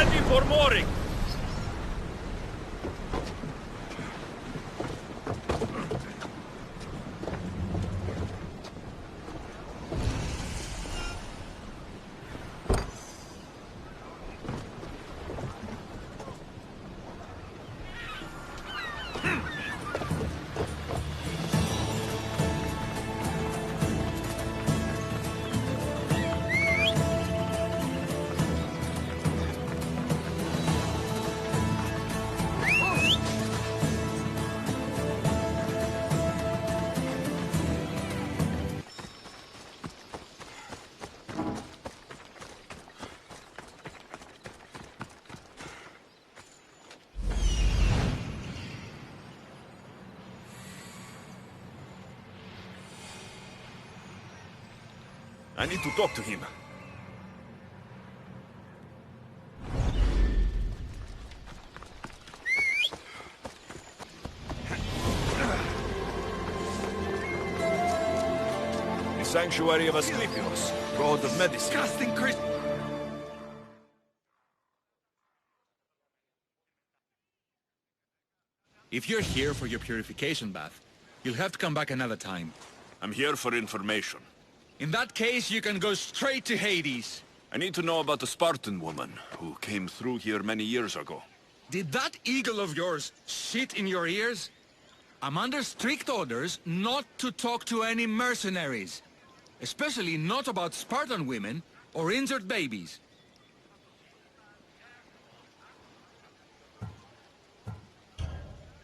Ready for mooring! I need to talk to him. The sanctuary of Asklepios, god of medicine. Disgusting Christ... If you're here for your purification bath, you'll have to come back another time. I'm here for information. In that case, you can go straight to Hades. I need to know about the Spartan woman who came through here many years ago. Did that eagle of yours shit in your ears? I'm under strict orders not to talk to any mercenaries. Especially not about Spartan women or injured babies.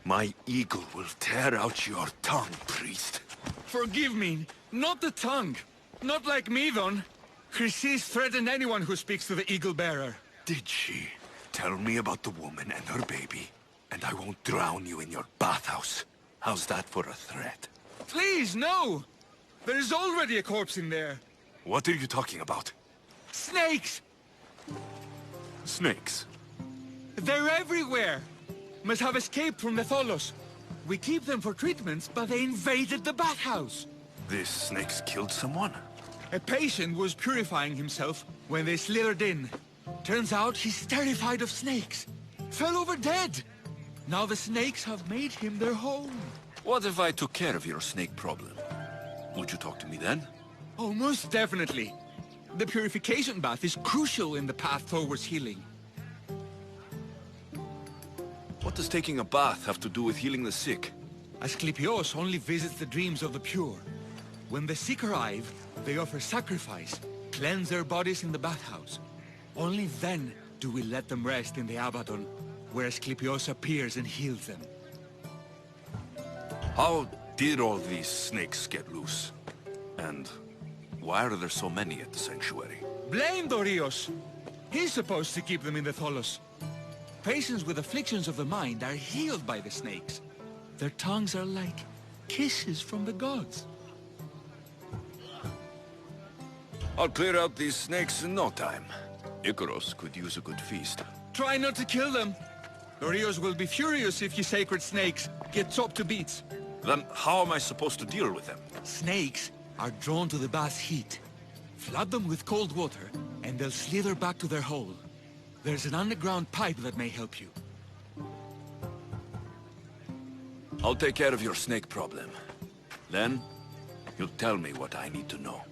My eagle will tear out your tongue, priest. Forgive me, not the tongue. Not like me, Don. Chrysis threatened anyone who speaks to the Eagle Bearer. Did she? Tell me about the woman and her baby, and I won't drown you in your bathhouse. How's that for a threat? Please, no! There is already a corpse in there. What are you talking about? Snakes! Snakes? They're everywhere! Must have escaped from the Tholos. We keep them for treatments, but they invaded the bathhouse. These snakes killed someone? A patient was purifying himself when they slithered in. Turns out he's terrified of snakes. Fell over dead. Now the snakes have made him their home. What if I took care of your snake problem? Would you talk to me then? Oh, most definitely. The purification bath is crucial in the path towards healing. What does taking a bath have to do with healing the sick? Asklepios only visits the dreams of the pure. When the sick arrive, they offer sacrifice, cleanse their bodies in the bathhouse. Only then do we let them rest in the Abaddon, where Asklepios appears and heals them. How did all these snakes get loose? And why are there so many at the sanctuary? Blame Dorios! He's supposed to keep them in the Tholos. Patients with afflictions of the mind are healed by the snakes. Their tongues are like kisses from the gods. I'll clear out these snakes in no time. Icaros could use a good feast. Try not to kill them. Dorios will be furious if you sacred snakes get chopped to bits. Then how am I supposed to deal with them? Snakes are drawn to the bath's heat. Flood them with cold water, and they'll slither back to their hole. There's an underground pipe that may help you. I'll take care of your snake problem. Then, you'll tell me what I need to know.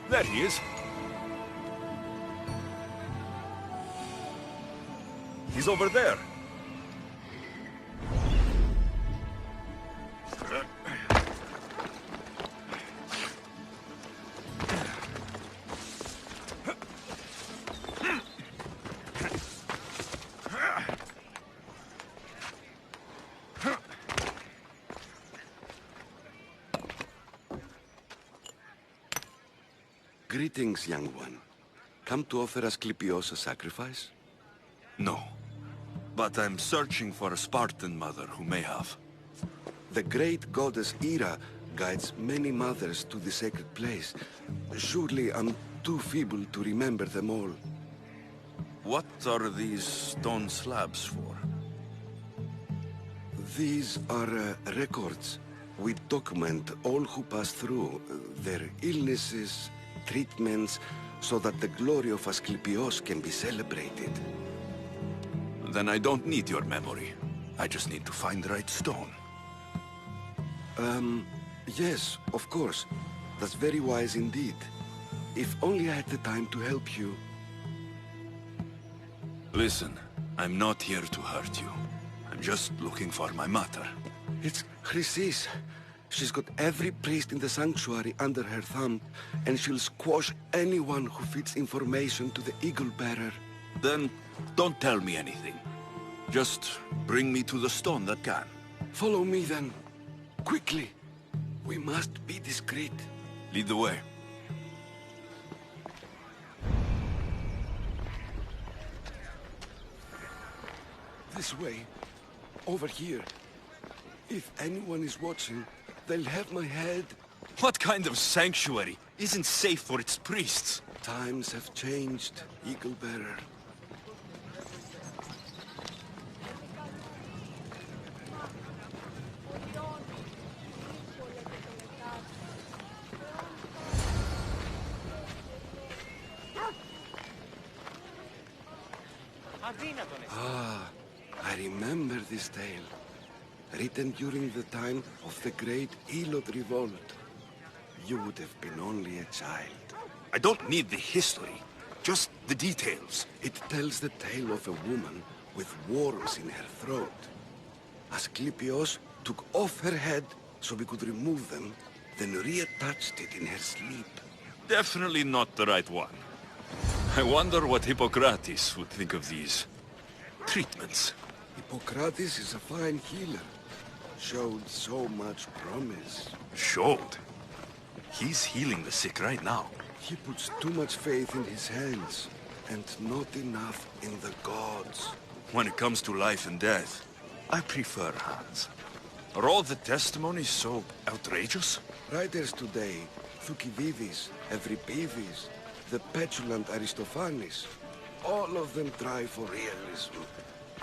There he is. He's over there. Greetings, young one. Come to offer Asklepios a sacrifice? No. But I'm searching for a Spartan mother who may have. The great goddess Ira guides many mothers to the sacred place. Surely I'm too feeble to remember them all. What are these stone slabs for? These are records. We document all who pass through, their illnesses, treatments, so that the glory of Asklepios can be celebrated. Then I don't need your memory. I just need to find the right stone. Yes, of course. That's very wise indeed. If only I had the time to help you. Listen, I'm not here to hurt you. I'm just looking for my mother. It's Chrysis. She's got every priest in the sanctuary under her thumb, and she'll squash anyone who feeds information to the Eagle Bearer. Then don't tell me anything. Just bring me to the stone that can. Follow me then. Quickly. We must be discreet. Lead the way. This way. Over here. If anyone is watching, they'll have my head. What kind of sanctuary isn't safe for its priests? Times have changed, Eagle Bearer. Ah, I remember this tale. Written during the time of the great Elod revolt. You would have been only a child. I don't need the history, just the details. It tells the tale of a woman with worms in her throat. Asklepios took off her head so we could remove them, then reattached it in her sleep. Definitely not the right one. I wonder what Hippocrates would think of these treatments. Hippocrates is a fine healer. Showed so much promise. Showed? He's healing the sick right now. He puts too much faith in his hands, and not enough in the gods. When it comes to life and death, I prefer hands. Are all the testimonies so outrageous? Writers today, Thucydides, Euripides, the petulant Aristophanes, all of them try for realism.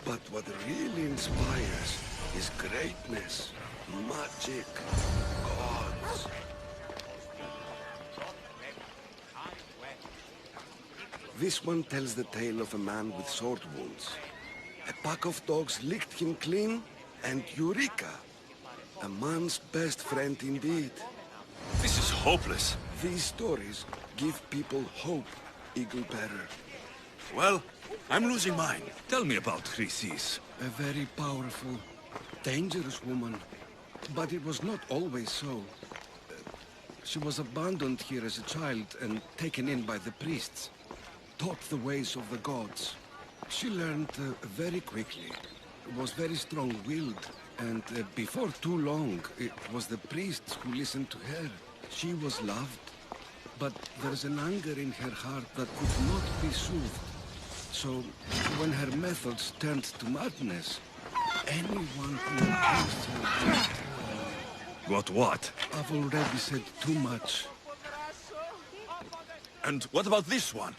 But what really inspires is greatness, magic, gods. This one tells the tale of a man with sword wounds. A pack of dogs licked him clean, and Eureka! A man's best friend indeed. This is hopeless. These stories give people hope, Eagle Bearer. Well, I'm losing mine. Tell me about Chrysis. A very powerful, dangerous woman. But it was not always so. She was abandoned here as a child and taken in by the priests. Taught the ways of the gods. She learned very quickly. Was very strong-willed. And before too long, it was the priests who listened to her. She was loved. But there's an anger in her heart that could not be soothed. So, when her methods turned to madness, anyone who accused her... Got what? I've already said too much. And what about this one?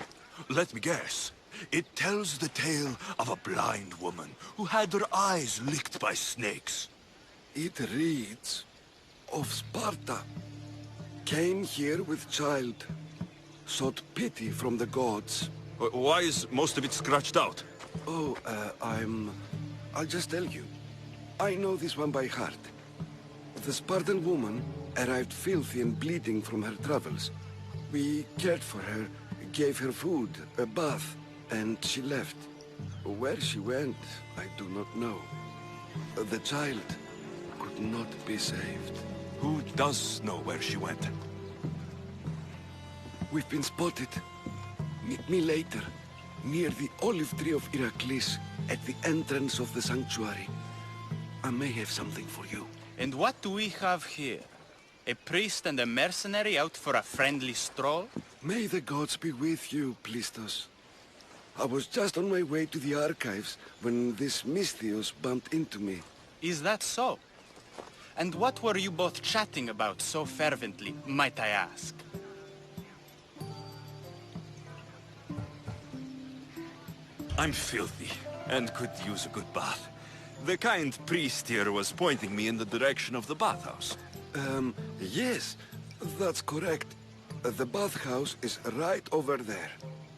Let me guess. It tells the tale of a blind woman who had her eyes licked by snakes. It reads of Sparta. Came here with child. Sought pity from the gods. Why is most of it scratched out? Oh, I'll just tell you. I know this one by heart. The Spartan woman arrived filthy and bleeding from her travels. We cared for her, gave her food, a bath, and she left. Where she went, I do not know. The child could not be saved. Who does know where she went? We've been spotted. Meet me later, near the olive tree of Iraklis, at the entrance of the sanctuary. I may have something for you. And what do we have here? A priest and a mercenary out for a friendly stroll? May the gods be with you, Plistos. I was just on my way to the archives when this Misthios bumped into me. Is that so? And what were you both chatting about so fervently, might I ask? I'm filthy, and could use a good bath. The kind priest here was pointing me in the direction of the bathhouse. Yes, that's correct. The bathhouse is right over there.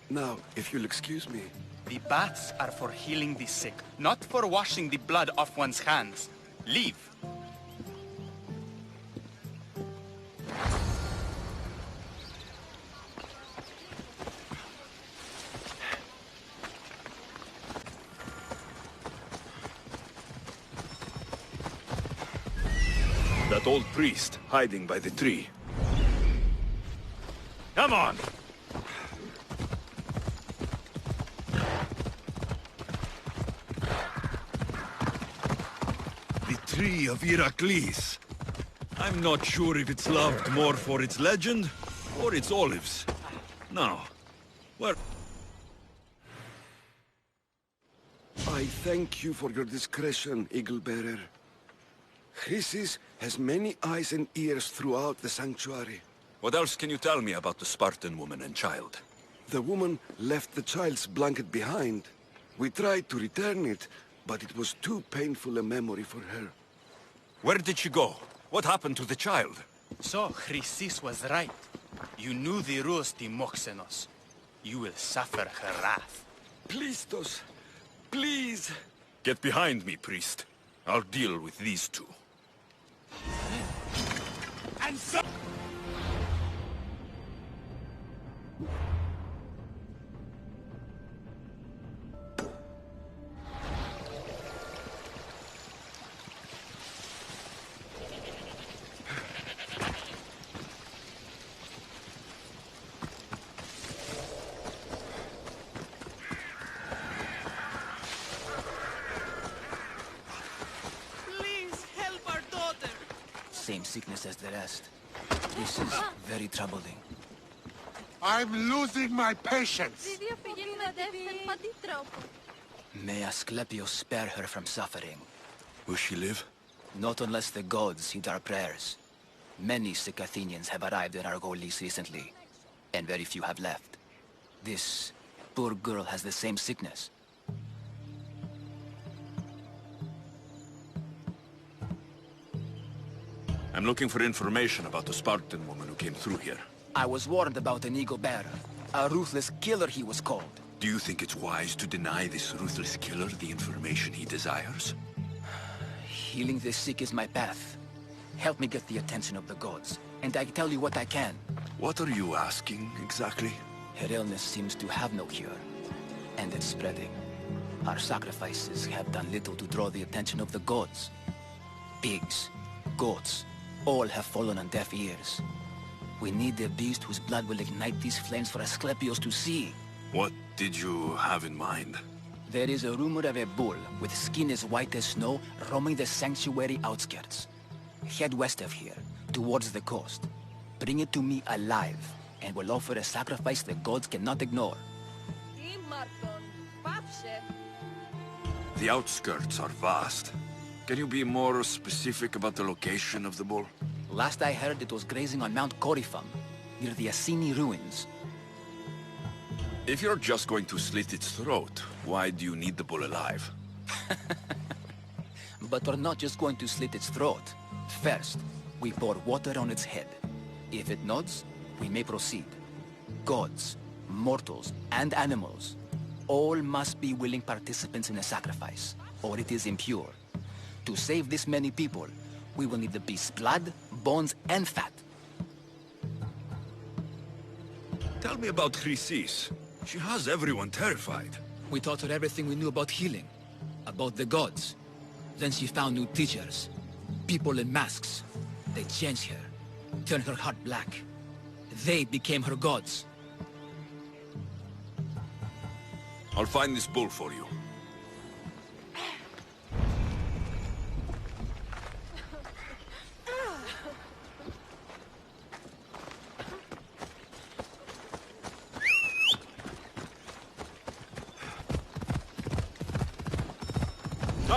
Now, if you'll excuse me. The baths are for healing the sick, not for washing the blood off one's hands. Leave. That old priest hiding by the tree. Come on! The tree of Heracles. I'm not sure if it's loved more for its legend or its olives. Now, where... I thank you for your discretion, Eagle-bearer. Chrysis has many eyes and ears throughout the sanctuary. What else can you tell me about the Spartan woman and child? The woman left the child's blanket behind. We tried to return it, but it was too painful a memory for her. Where did she go? What happened to the child? So, Chrysis was right. You knew the rules, Timoxenos. You will suffer her wrath. Plistos, please! Get behind me, priest. I'll deal with these two. And so... Same sickness as the rest. This is very troubling. I'm losing my patience. May Asklepios spare her from suffering. Will she live? Not unless the gods heed our prayers. Many sick Athenians have arrived in Argolis recently, and very few have left. This poor girl has the same sickness. I'm looking for information about the Spartan woman who came through here. I was warned about an eagle-bearer. A ruthless killer, he was called. Do you think it's wise to deny this ruthless killer the information he desires? Healing the sick is my path. Help me get the attention of the gods, and I tell you what I can. What are you asking, exactly? Her illness seems to have no cure, and it's spreading. Our sacrifices have done little to draw the attention of the gods. Pigs, goats, all have fallen on deaf ears. We need the beast whose blood will ignite these flames for Asklepios to see. What did you have in mind? There is a rumor of a bull with skin as white as snow roaming the sanctuary outskirts. Head west of here, towards the coast. Bring it to me alive, and we'll offer a sacrifice the gods cannot ignore. The outskirts are vast. Can you be more specific about the location of the bull? Last I heard, it was grazing on Mount Corifum, near the Assini ruins. If you're just going to slit its throat, why do you need the bull alive? But we're not just going to slit its throat. First, we pour water on its head. If it nods, we may proceed. Gods, mortals, and animals, all must be willing participants in a sacrifice, or it is impure. To save this many people, we will need the beast's blood, bones, and fat. Tell me about Chrysis. She has everyone terrified. We taught her everything we knew about healing, about the gods. Then she found new teachers, people in masks. They changed her, turned her heart black. They became her gods. I'll find this bull for you.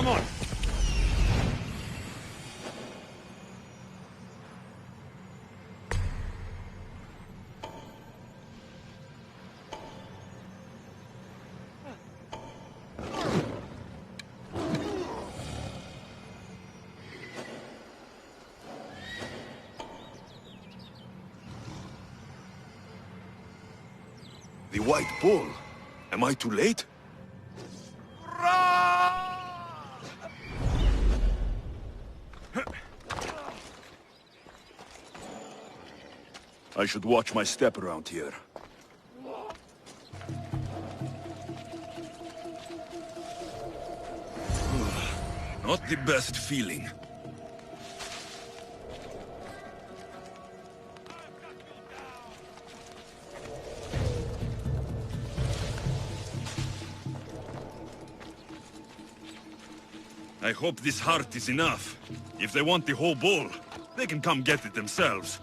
Come on! The White Bull. Am I too late? I should watch my step around here. Not the best feeling. I hope this heart is enough. If they want the whole bull, they can come get it themselves.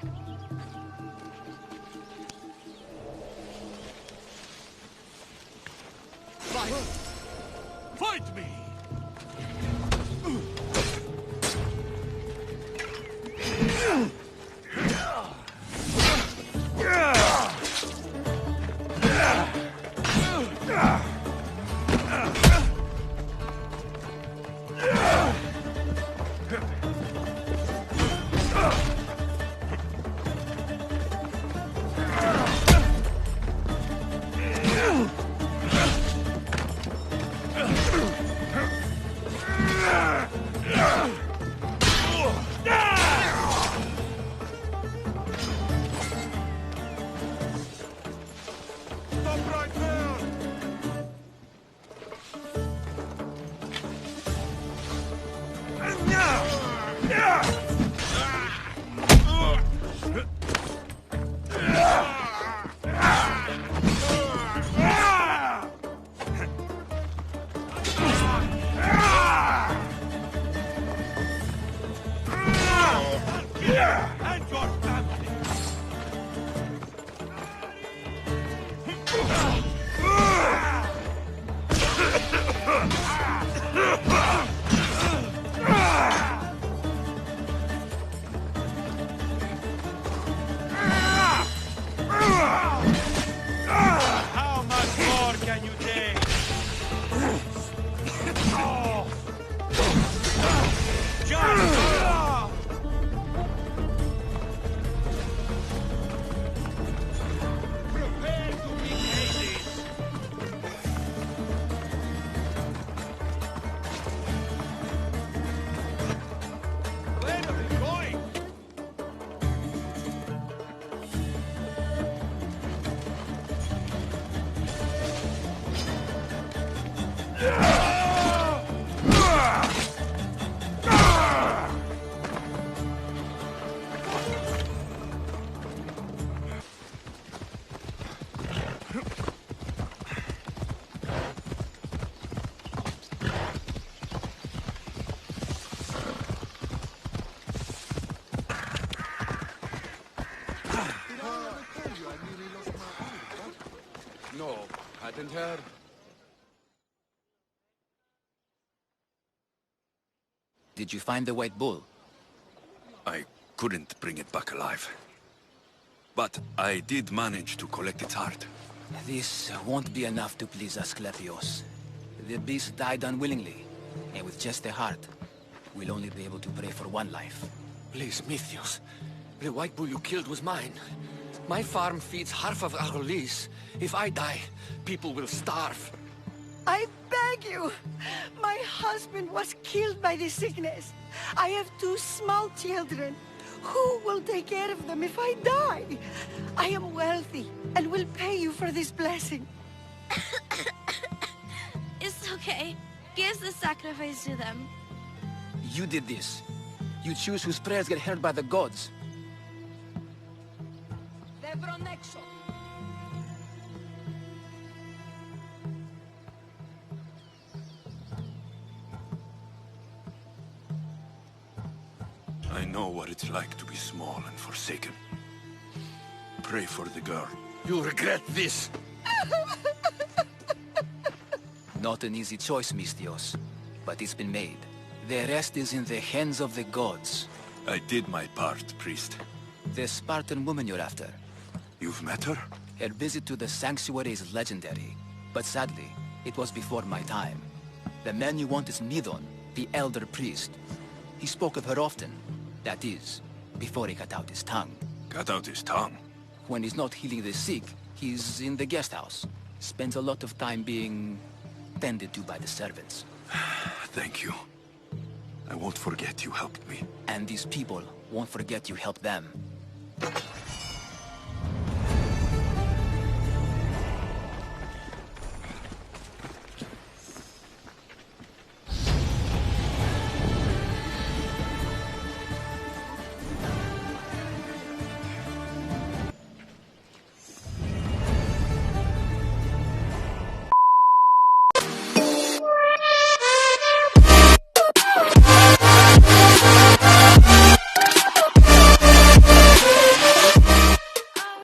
Fight me! No, hadn't heard. Did you find the White Bull? I couldn't bring it back alive. But I did manage to collect its heart. This won't be enough to please Asklepios. The beast died unwillingly, and with just the heart, we'll only be able to pray for one life. Please, Mythios. The White Bull you killed was mine. My farm feeds half of Argolis. If I die, people will starve. I beg you! My husband was killed by the sickness. I have 2 small children. Who will take care of them if I die? I am wealthy and will pay you for this blessing. It's okay. Give the sacrifice to them. You did this. You choose whose prayers get heard by the gods. I know what it's like to be small and forsaken. Pray for the girl. You'll regret this. Not an easy choice, Mystios. but it's been made. The rest is in the hands of the gods. I did my part, priest. The Spartan woman you're after. You've met her? Her visit to the sanctuary is legendary, but sadly, it was before my time. The man you want is Nidon, the elder priest. He spoke of her often. That is, before he cut out his tongue. Cut out his tongue? When he's not healing the sick, he's in the guest house. Spends a lot of time being tended to by the servants. Thank you. I won't forget you helped me. And these people won't forget you helped them.